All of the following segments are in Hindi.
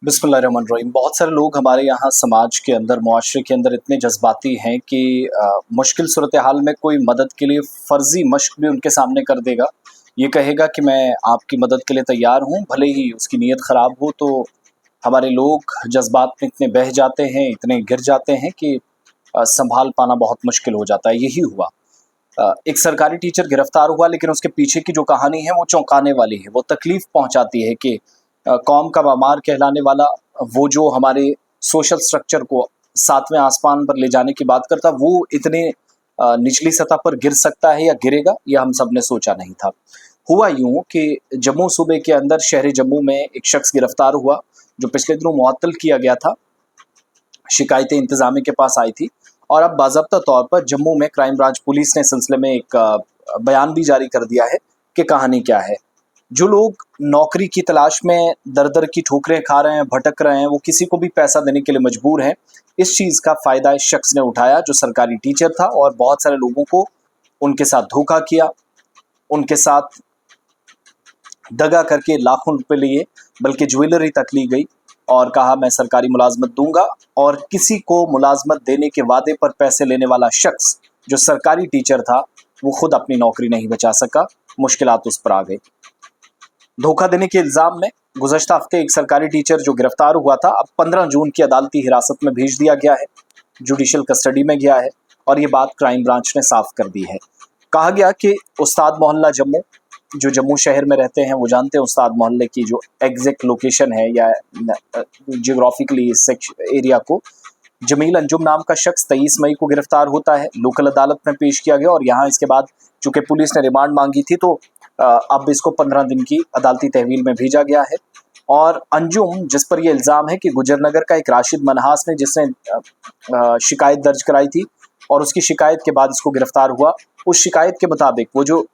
बिस्मिल्लाहिर्रहमानिर्रहीम। बहुत सारे लोग हमारे यहाँ समाज के अंदर, मुआशरे के अंदर इतने जज्बाती हैं कि मुश्किल सूरत हाल में कोई मदद के लिए फ़र्ज़ी मश्क भी उनके सामने कर देगा। ये कहेगा कि मैं आपकी मदद के लिए तैयार हूँ, भले ही उसकी नीयत ख़राब हो। तो हमारे लोग जज्बात में इतने बह जाते हैं, इतने गिर जाते हैं कि सँभाल पाना बहुत मुश्किल हो जाता है। यही हुआ। एक सरकारी टीचर गिरफ्तार हुआ, लेकिन उसके पीछे की जो कहानी है वो चौंकाने वाली है। वो तकलीफ़ पहुँचाती है कि कौम का मामार कहलाने वाला, वो जो हमारे सोशल स्ट्रक्चर को सातवें आसमान पर ले जाने की बात करता, वो इतने निचली सतह पर गिर सकता है या गिरेगा, यह हम सब ने सोचा नहीं था। हुआ यूँ कि जम्मू सूबे के अंदर शहर जम्मू में एक शख्स गिरफ्तार हुआ, जो पिछले दिनों मुअत्तल किया गया था। शिकायतें इंतज़ामिया के पास आई थी और अब बाज़ाब्ता तौर पर जम्मू में क्राइम ब्रांच पुलिस ने इस सिलसिले में एक बयान भी जारी कर दिया है कि कहानी क्या है। जो लोग नौकरी की तलाश में दर-दर की ठोकरें खा रहे हैं, भटक रहे हैं, वो किसी को भी पैसा देने के लिए मजबूर हैं। इस चीज़ का फ़ायदा इस शख्स ने उठाया, जो सरकारी टीचर था, और बहुत सारे लोगों को उनके साथ धोखा किया, उनके साथ दगा करके लाखों रुपए लिए, बल्कि ज्वेलरी तक ली गई और कहा मैं सरकारी मुलाजमत दूंगा। और किसी को मुलाजमत देने के वादे पर पैसे लेने वाला शख्स, जो सरकारी टीचर था, वो खुद अपनी नौकरी नहीं बचा सका, मुश्किलात उस पर आ गई। धोखा देने के इल्ज़ाम में गुज़श्ता हफ्ते एक सरकारी टीचर जो गिरफ्तार हुआ था, अब 15 जून की अदालती हिरासत में भेज दिया गया है, जुडिशल कस्टडी में गया है। और ये बात क्राइम ब्रांच ने साफ कर दी है। कहा गया कि उस्ताद मोहल्ला जम्मू, जो जम्मू शहर में रहते हैं वो जानते हैं उस्ताद मोहल्ले की जो एग्जैक्ट लोकेशन है या जियोग्राफिकली इस एरिया को। जमील अंजुम नाम का शख्स 23 मई को गिरफ्तार होता है, लोकल अदालत में पेश किया गया और यहाँ इसके बाद चूंकि पुलिस ने रिमांड मांगी थी, तो अब इसको 15 दिन की अदालती तहवील में भेजा गया है। और अंजुम, जिस पर यह इल्ज़ाम है कि गुजरनगर का एक राशिद मनहास ने, जिसने शिकायत दर्ज कराई थी और उसकी शिकायत के बाद इसको गिरफ्तार हुआ, उस शिकायत के मुताबिक वो जो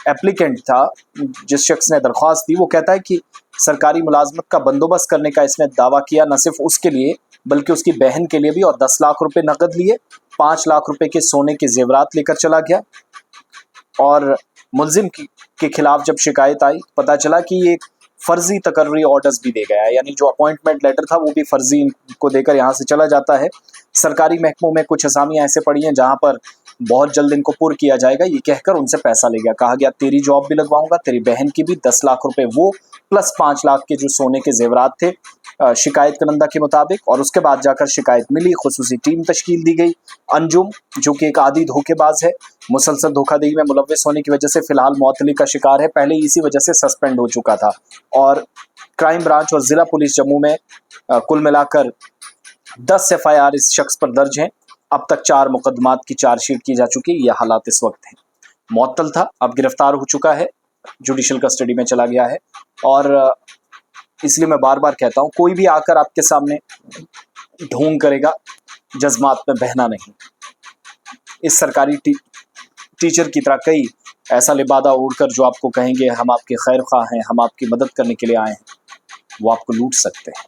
एप्लीकेंट था, जिस शख्स ने दरख्वास्त दी, वो कहता है कि सरकारी मुलाजमत का बंदोबस्त करने का इसने दावा किया, न सिर्फ उसके लिए बल्कि उसकी बहन के लिए भी, और 10 लाख रुपए नकद लिए, 5 लाख रुपए के सोने के जेवरात लेकर चला गया। और मुल्जिम के खिलाफ जब शिकायत आई, पता चला कि ये एक फर्जी तकर्री ऑर्डर्स भी दे गया है, यानी जो अपॉइंटमेंट लेटर था वो भी फर्जी को देकर यहाँ से चला जाता है। सरकारी महकमों में कुछ असामियाँ ऐसे पड़ी हैं जहाँ पर बहुत जल्द इनको पुर किया जाएगा, ये कहकर उनसे पैसा ले गया। कहा गया तेरी जॉब भी लगवाऊंगा, तेरी बहन की भी, 10 लाख रुपए वो, प्लस 5 लाख के जो सोने के जेवरात थे शिकायत करंदा के मुताबिक। और उसके बाद जाकर शिकायत मिली, खुसूसी टीम तश्कील दी गई। अंजुम, जो कि एक आदी धोखेबाज है, मुसलसल धोखाधड़ी में मुलव्वस होने की वजह से फिलहाल मुअत्तली का शिकार है, पहले इसी वजह से सस्पेंड हो चुका था। और क्राइम ब्रांच और जिला पुलिस जम्मू में कुल मिलाकर 10 FIR इस शख्स पर दर्ज हैं। अब तक 4 मुकदमात की चार्जशीट की जा चुकी है। यह हालात इस वक्त हैं। मुअत्तल था, अब गिरफ्तार हो चुका है, जुडिशल कस्टडी में चला गया है। और इसलिए मैं बार बार कहता हूँ, कोई भी आकर आपके सामने ढोंग करेगा, जज्बात में बहना नहीं। इस सरकारी टीचर की तरह कई ऐसा लिबादा ओढ़कर जो आपको कहेंगे हम आपके खैर ख्वाह हैं, हम आपकी मदद करने के लिए आए हैं, वो आपको लूट सकते हैं।